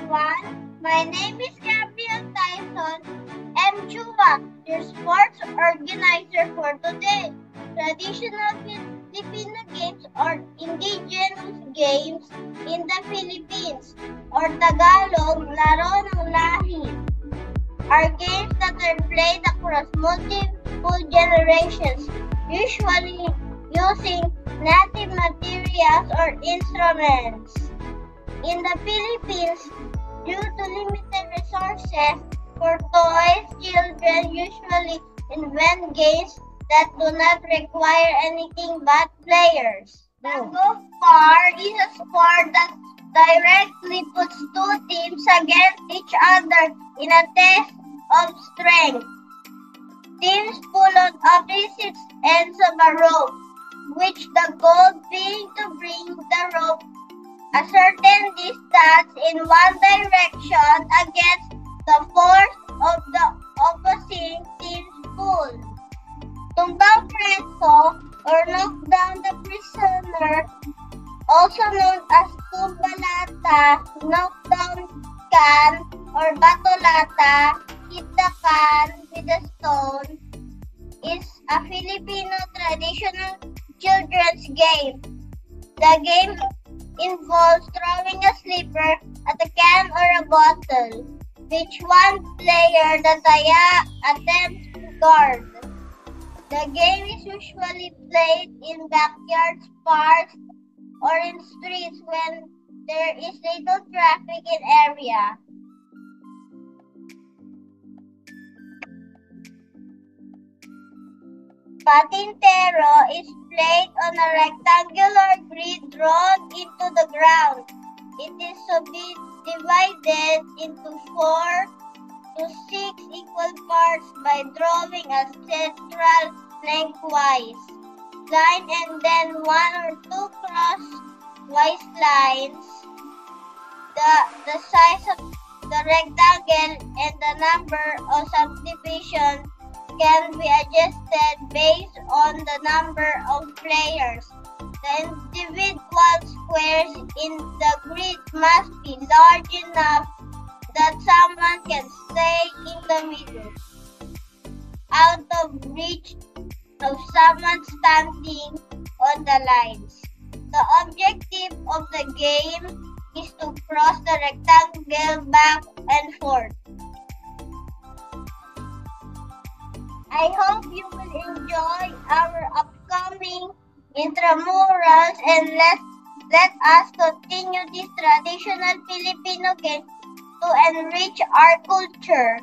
everyone. My name is Gabriel Tyson M. Chua, your sports organizer for today. Traditional Filipino games or indigenous games in the Philippines or Tagalog, laro ng lahi, are games that are played across multiple generations, usually using native materials or instruments. In the Philippines, due to limited resources for toys, children usually invent games that do not require anything but players. Tug war is a sport that directly puts two teams against each other in a test of strength. Teams pull on opposite ends of a rope, which the goal being to bring the rope a certain distance in one direction against the force of the opposing team's pull. Tumbang preso or knock down the prisoner, also known as tumbalata, knock down can or batolata, hit the can with a stone, is a Filipino traditional children's game. The game involves throwing a slipper at a can or a bottle, which one player, the taya, attempts to guard. The game is usually played in backyards, parks, or in streets when there is little traffic in area. Patintero is played on a rectangular grid drawn into the ground. It is divided into 4 to 6 equal parts by drawing a central lengthwise line and then 1 or 2 crosswise lines. The size of the rectangle and the number of subdivisions can be adjusted based on the number of players. The individual squares in the grid must be large enough that someone can stay in the middle, out of reach of someone standing on the lines. The objective of the game is to cross the rectangle back and forth. I hope you will enjoy our upcoming intramurals and let us continue this traditional Filipino game to enrich our culture.